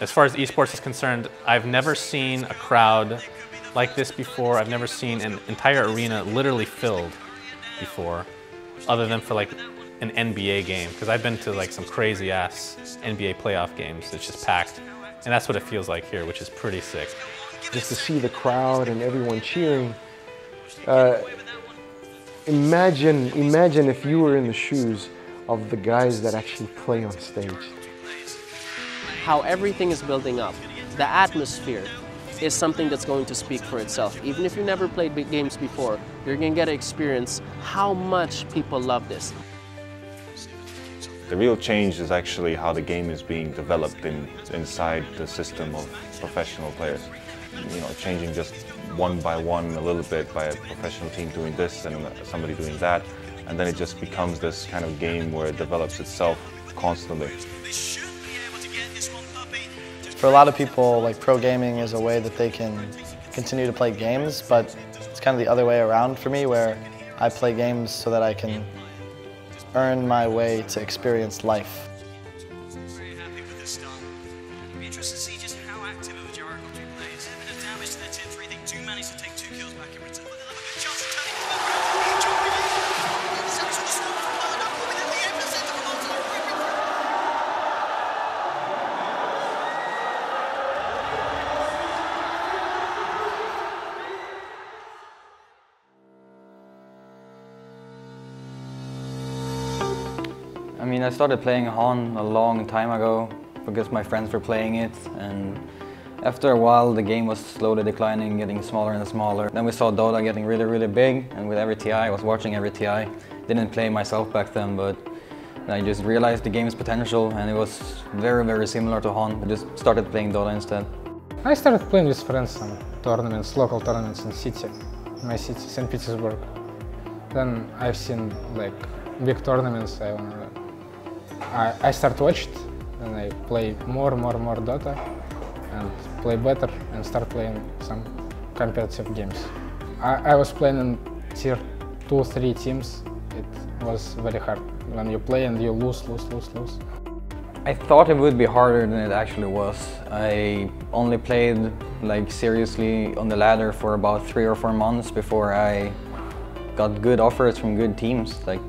As far as esports is concerned, I've never seen a crowd like this before. I've never seen an entire arena literally filled before, other than for like an NBA game, because I've been to like some crazy ass NBA playoff games. It's just packed, and that's what it feels like here, which is pretty sick. Just to see the crowd and everyone cheering, imagine if you were in the shoes of the guys that actually play on stage. How everything is building up, the atmosphere is something that's going to speak for itself. Even if you never played big games before, you're going to get to experience how much people love this. The real change is actually how the game is being developed inside the system of professional players. You know, changing just one by one a little bit by a professional team doing this and somebody doing that, and then it just becomes this kind of game where it develops itself constantly. For a lot of people, like, pro gaming is a way that they can continue to play games, but it's kind of the other way around for me, where I play games so that I can earn my way to experience life. Very happy with the start. It'll be interesting to see just how active of a Jericho plays. A bit of damage to their tier 3. I think 2 managed to take 2 kills back in return. But they'll have a good chance of turning it back. It's actually the storm from Manila, within the epicenter of Manila. I mean, I started playing HON a long time ago because my friends were playing it, and after a while the game was slowly declining, getting smaller and smaller. Then we saw Dota getting really, really big, and with every TI, I was watching every TI. Didn't play myself back then, but I just realized the game's potential, and it was very, very similar to HON. I just started playing Dota instead. I started playing with friends some tournaments, local tournaments in city, my city, St. Petersburg. Then I've seen like big tournaments. I start watched, and I play more Dota, and play better, and start playing some competitive games. I was playing in tier 2-3 teams. It was very hard when you play and you lose. I thought it would be harder than it actually was. I only played like seriously on the ladder for about 3 or 4 months before I got good offers from good teams. Like,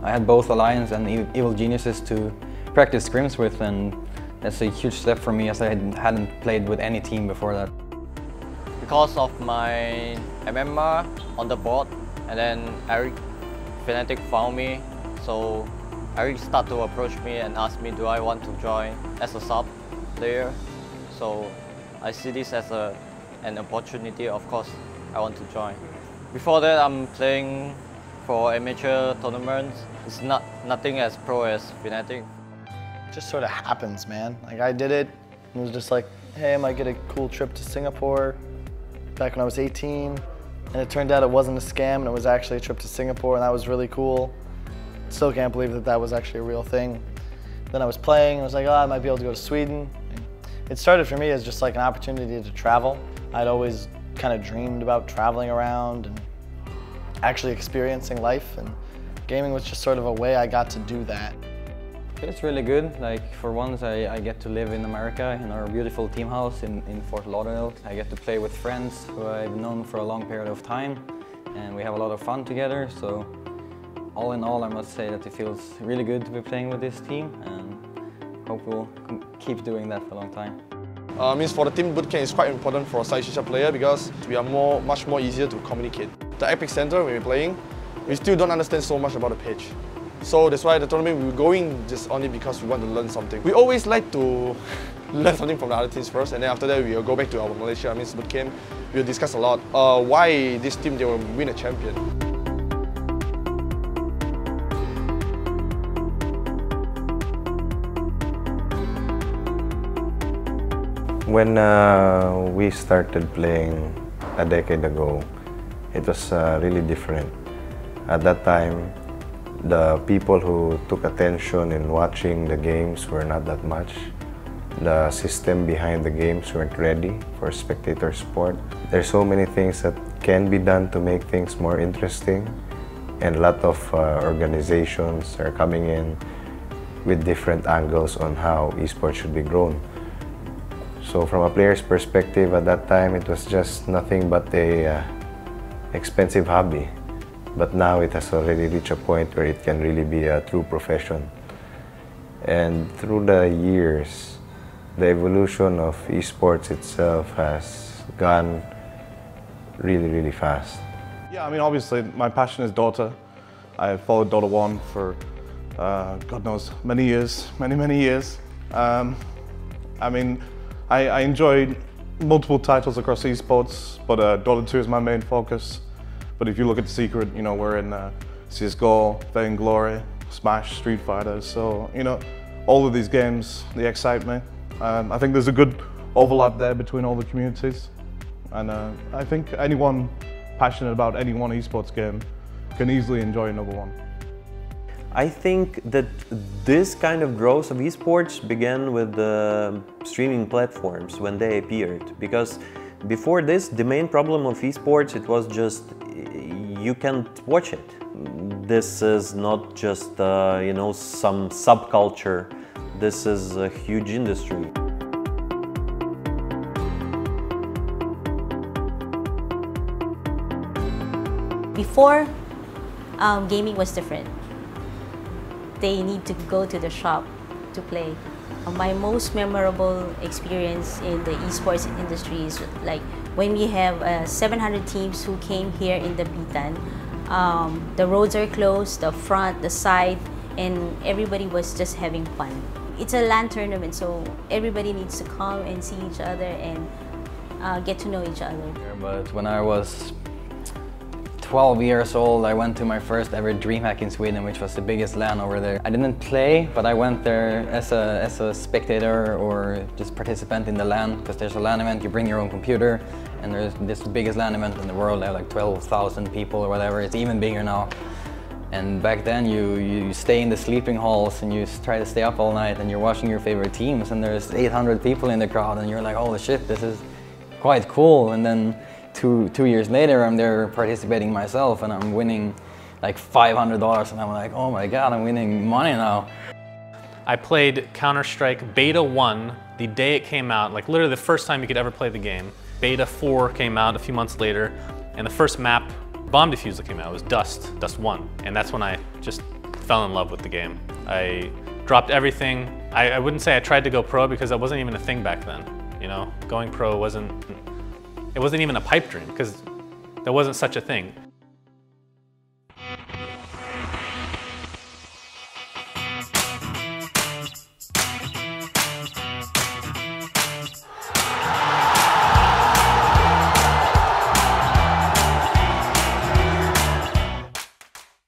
I had both Alliance and Evil Geniuses to practice scrims with, and that's a huge step for me as I hadn't played with any team before that. Because of my MMR on the board, and then Eric Fnatic found me, so Eric started to approach me and ask me do I want to join as a sub player. So I see this as an opportunity. Of course, I want to join. Before that, I'm playing for amateur tournaments. It's nothing as pro as Fnatic. It just sort of happens, man. Like, I did it, and it was just like, hey, I might get a cool trip to Singapore back when I was 18. And it turned out it wasn't a scam, and it was actually a trip to Singapore, and that was really cool. Still can't believe that that was actually a real thing. Then I was playing, and I was like, oh, I might be able to go to Sweden. It started for me as just like an opportunity to travel. I'd always kind of dreamed about traveling around and actually experiencing life, and gaming was just sort of a way I got to do that. It's really good. Like, for once I get to live in America in our beautiful team house in Fort Lauderdale. I get to play with friends who I've known for a long period of time, and we have a lot of fun together. So all in all, I must say that it feels really good to be playing with this team, and hope we'll keep doing that for a long time. Means for the team, bootcamp is quite important for a Southeast Asia player because we are much more easier to communicate. The Epic Center, when we're playing, we still don't understand so much about the pitch. So that's why the tournament we're going just only because we want to learn something. We always like to learn something from the other teams first, and then after that we'll go back to our Malaysia bootcamp. We'll discuss a lot why this team they will win a champion. When we started playing a decade ago, it was really different. At that time, the people who took attention in watching the games were not that much. The system behind the games weren't ready for spectator sport. There's so many things that can be done to make things more interesting, and a lot of organizations are coming in with different angles on how esports should be grown. So from a player's perspective at that time, it was just nothing but a expensive hobby. But now it has already reached a point where it can really be a true profession. And through the years, the evolution of esports itself has gone really, really fast. Yeah, I mean, obviously, my passion is Dota. I followed Dota 1 for, God knows, many years, many years. I mean, I enjoyed multiple titles across esports, but Dota 2 is my main focus. But if you look at Secret, you know, we're in CSGO, Vainglory, Smash, Street Fighter. So, you know, all of these games, they excite me. I think there's a good overlap there between all the communities. And I think anyone passionate about any one esports game can easily enjoy another one. I think that this kind of growth of esports began with the streaming platforms when they appeared. Because before this, the main problem of esports, it was just you can't watch it. This is not just you know, some subculture. This is a huge industry. Before, gaming was different. They need to go to the shop to play. My most memorable experience in the esports industry is like when we have 700 teams who came here in the Bitan. The roads are closed, the front, the side, and everybody was just having fun. It's a LAN tournament, so everybody needs to come and see each other and get to know each other. But when I was 12 years old, I went to my first ever DreamHack in Sweden, which was the biggest LAN over there. I didn't play, but I went there as a spectator or just participant in the LAN, because there's a LAN event, you bring your own computer, and there's this biggest LAN event in the world. They have like 12,000 people or whatever. It's even bigger now. And back then you stay in the sleeping halls and you try to stay up all night and you're watching your favorite teams, and there's 800 people in the crowd and you're like, holy shit, this is quite cool. And then two years later, I'm there participating myself and I'm winning like $500 and I'm like, oh my God, I'm winning money now. I played Counter-Strike Beta 1 the day it came out, like literally the first time you could ever play the game. Beta 4 came out a few months later, and the first map, Bomb Diffuser, came out. It was Dust 1, and that's when I just fell in love with the game. I dropped everything. I wouldn't say I tried to go pro because that wasn't even a thing back then. You know, going pro wasn't even a pipe dream because there wasn't such a thing.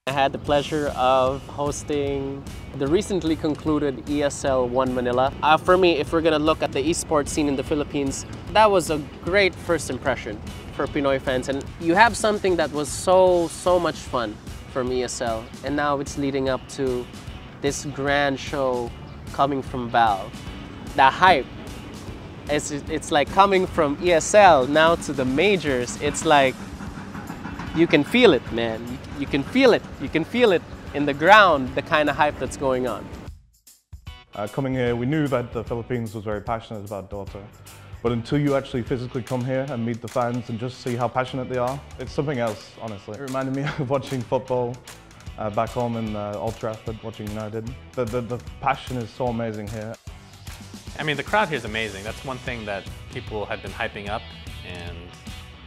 I had the pleasure of hosting the recently concluded ESL 1 Manila. For me, if we're gonna look at the esports scene in the Philippines, that was a great first impression for Pinoy fans. And you have something that was so much fun from ESL, and now it's leading up to this grand show coming from Valve. The hype, it's like coming from ESL now to the majors. It's like, you can feel it, man. You can feel it. You can feel it in the ground, the kind of hype that's going on. Coming here, we knew that the Philippines was very passionate about Dota. But until you actually physically come here and meet the fans and just see how passionate they are, it's something else, honestly. It reminded me of watching football back home in Old Trafford, watching United. The passion is so amazing here. I mean, the crowd here is amazing. That's one thing that people had been hyping up, and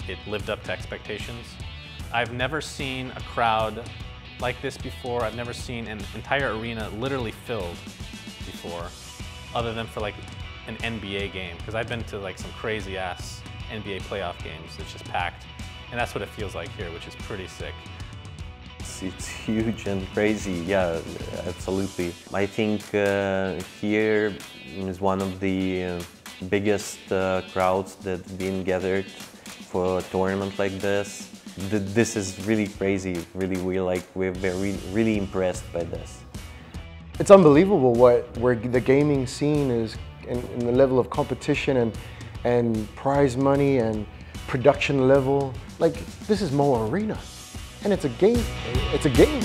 it lived up to expectations. I've never seen a crowd like this before. I've never seen an entire arena literally filled before, other than for like an NBA game. Because I've been to like some crazy ass NBA playoff games. It's just packed. And that's what it feels like here, which is pretty sick. It's huge and crazy, yeah, absolutely. I think here is one of the biggest crowds that's been gathered for a tournament like this. This is really crazy. We're very really impressed by this. It's unbelievable where the gaming scene is in the level of competition and prize money and production level. Like, this is Mo Arena, and it's a game. It's a game.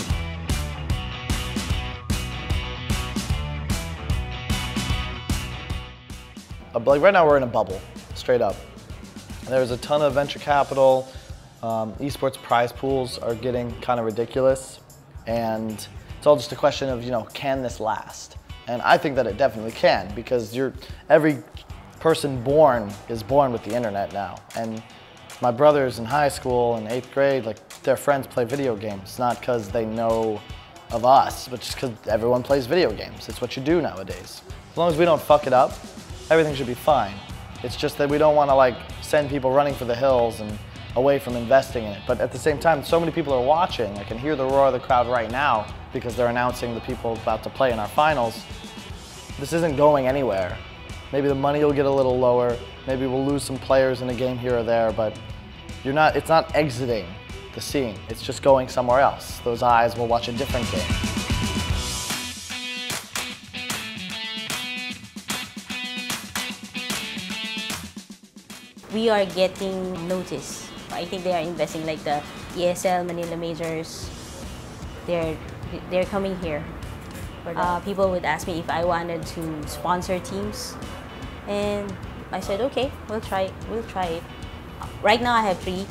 like right now we're in a bubble, straight up. There's a ton of venture capital. Esports prize pools are getting kind of ridiculous, and it's all just a question of, you know, can this last? And I think that it definitely can, because every person born is born with the internet now. And my brothers in high school and 8th grade, like, their friends play video games, not because they know of us, but just because everyone plays video games. It's what you do nowadays. As long as we don't fuck it up, everything should be fine. It's just that we don't want to, like, send people running for the hills and away from investing in it. But at the same time, so many people are watching. I can hear the roar of the crowd right now because they're announcing the people about to play in our finals. This isn't going anywhere. Maybe the money will get a little lower. Maybe we'll lose some players in a game here or there, but it's not exiting the scene. It's just going somewhere else. Those eyes will watch a different game. We are getting noticed. I think they are investing, like the ESL, Manila Majors. They're coming here. People would ask me if I wanted to sponsor teams, and I said, okay, we'll try it. Right now I have 3,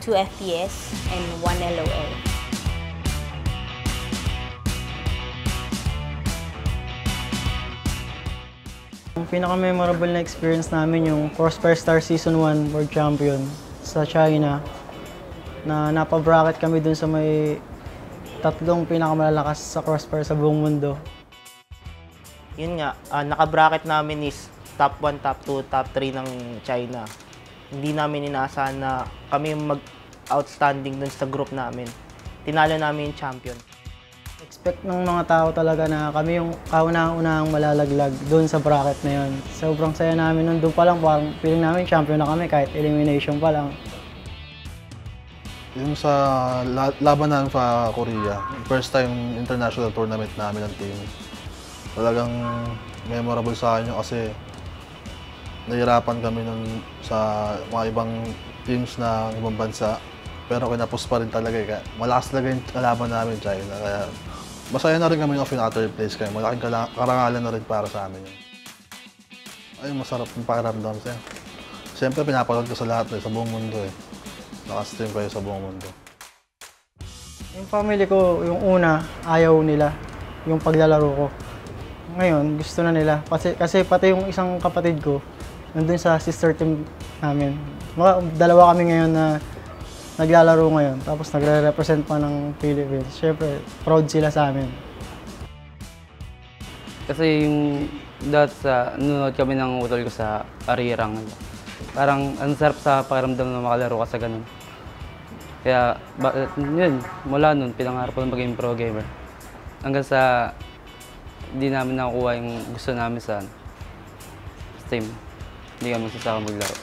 2 FPS and 1 LOL. Ang pinaka-memorable na experience namin yung Crossfire Star Season 1 World Champion sa China, na napabracket kami dun sa may 3 pinakamalalakas sa Crossfire sa buong mundo. Yun nga, naka-bracket namin is top 1, top 2, top 3 ng China. Hindi namin inaasahan na kami mag-outstanding dun sa group namin. Tinalo namin yung champion. Expect ng mga tao talaga na kami yung kaunahang-unahang malalaglag doon sa bracket na yun. Sobrang saya namin nun. Doon pa lang, parang feeling namin champion na kami kahit elimination pa lang. Yung sa laban namin sa Korea, first time international tournament namin ng team. Talagang memorable sa akin yun kasi nahirapan kami nun sa mga ibang teams na ibang bansa. Pero kinapos pa rin talaga eh. Malakas talaga yung kalaban namin China. Kaya masaya na rin kami ng third place kayo. Malaking karangalan na rin para sa amin yun. Ay, masarap yung pakiramdam siya. Siyempre pinapanood ko sa lahat sa buong mundo eh. Naka-stream kayo sa buong mundo. Yung family ko, yung una, ayaw nila yung paglalaro ko. Ngayon, gusto na nila. Kasi pati yung isang kapatid ko, nandun sa sister team namin. Dalawa kami ngayon na naglalaro ngayon, tapos nagre-represent pa ng Philippines. Siyempre, proud sila sa amin. Kasi yung nanonood kami ng utol ko sa Arirang. Parang ang sarap sa pakiramdam na makalaro ka sa ganun. Kaya, yun, mula nun, pinangarap ko na maging pro gamer. Hanggang sa hindi namin nakukuha yung gusto namin sa team. Hindi kami magsasaka maglaro.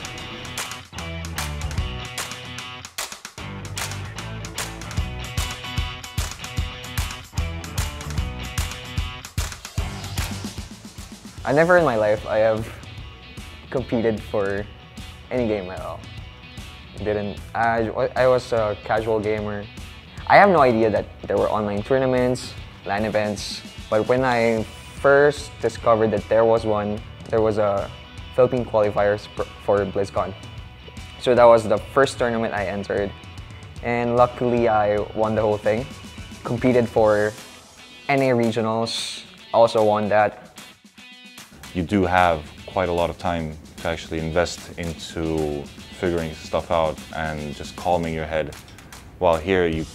Never in my life I have competed for any game at all. I was a casual gamer. I have no idea that there were online tournaments, LAN events, but when I first discovered that there was a Philippine qualifiers for BlizzCon. So that was the first tournament I entered, and luckily I won the whole thing. Competed for NA regionals, also won that. You do have quite a lot of time to actually invest into figuring stuff out and just calming your head. While here you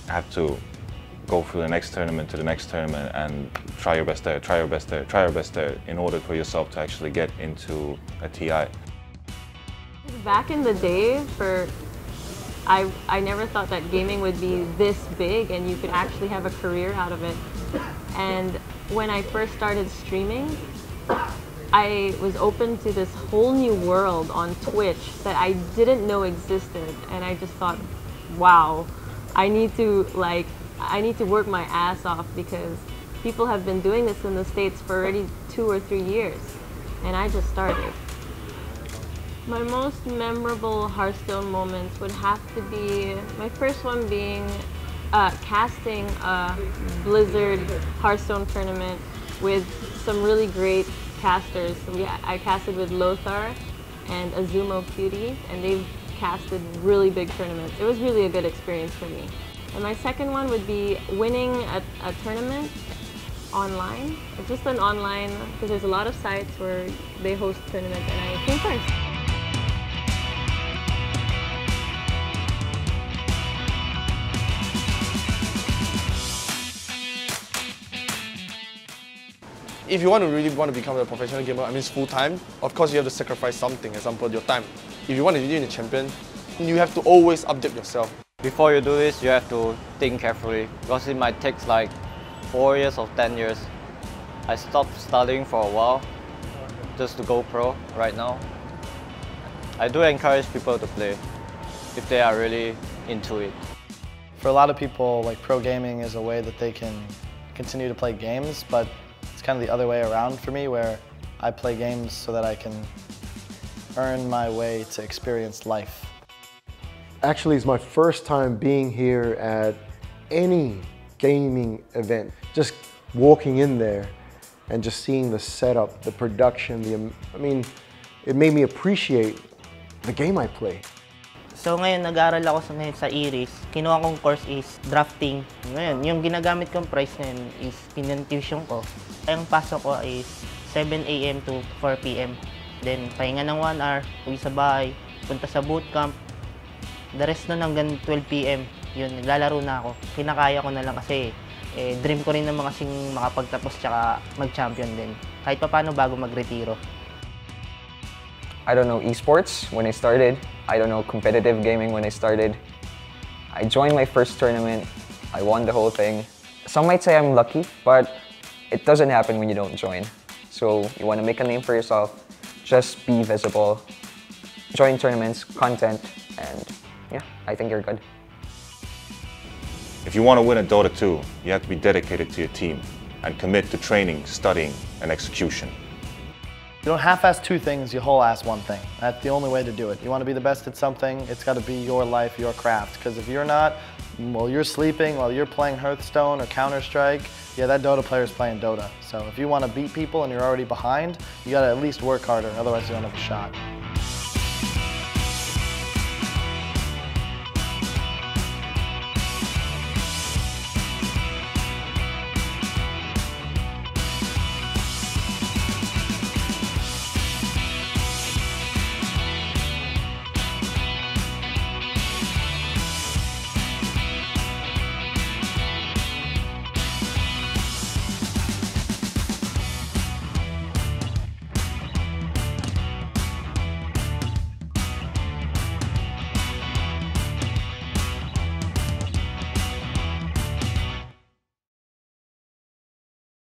have to go through the next tournament to the next tournament and try your best there, try your best there, try your best there in order for yourself to actually get into a TI. Back in the day, I never thought that gaming would be this big and you could actually have a career out of it. And when I first started streaming, I was open to this whole new world on Twitch that I didn't know existed, and I just thought, wow, I need to work my ass off because people have been doing this in the States for already 2 or 3 years, and I just started. My most memorable Hearthstone moments would have to be, my first one being casting a Blizzard Hearthstone tournament with some really great casters. I casted with Lothar and Azumo Cutie, and they've casted really big tournaments. It was really a good experience for me. And my second one would be winning a tournament online. It's just an online, because there's a lot of sites where they host tournaments, and I came first. If you really want to become a professional gamer, I mean it's full-time, of course you have to sacrifice something, example your time. If you want to be a champion, you have to always update yourself. Before you do this, you have to think carefully because it might take like 4 years or 10 years. I stopped studying for a while just to go pro right now. I do encourage people to play if they are really into it. For a lot of people, like pro gaming is a way that they can continue to play games, but it's kind of the other way around for me, where I play games so that I can earn my way to experience life. Actually, it's my first time being here at any gaming event. Just walking in there and just seeing the setup, the production, I mean, it made me appreciate the game I play. So ngayon, nag-aaral ako sa Iris. Kinuha kong course is drafting. Ngayon, yung ginagamit kong price ngayon is pinag-tuition ko. Ang pasok ko is 7 AM to 4 PM. Then, pahinga ng 1 hour, uwi sa bahay, punta sa bootcamp. The rest nun hanggang 12 PM, yun, naglalaro na ako. Kinakaya ko na lang kasi dream ko rin naman kasing makapagtapos tsaka mag-champion din. Kahit pa paano bago mag-retiro. I don't know esports when I started. I don't know competitive gaming when I started. I joined my first tournament. I won the whole thing. Some might say I'm lucky, but it doesn't happen when you don't join. So you want to make a name for yourself, just be visible, join tournaments, content, and yeah, I think you're good. If you want to win a Dota 2, you have to be dedicated to your team and commit to training, studying, and execution. You don't half-ass two things, you whole-ass one thing. That's the only way to do it. You want to be the best at something, it's got to be your life, your craft. Because if you're not, while you're sleeping, while you're playing Hearthstone or Counter-Strike, yeah, that Dota player's playing Dota. So if you want to beat people and you're already behind, you got to at least work harder, otherwise you don't have a shot.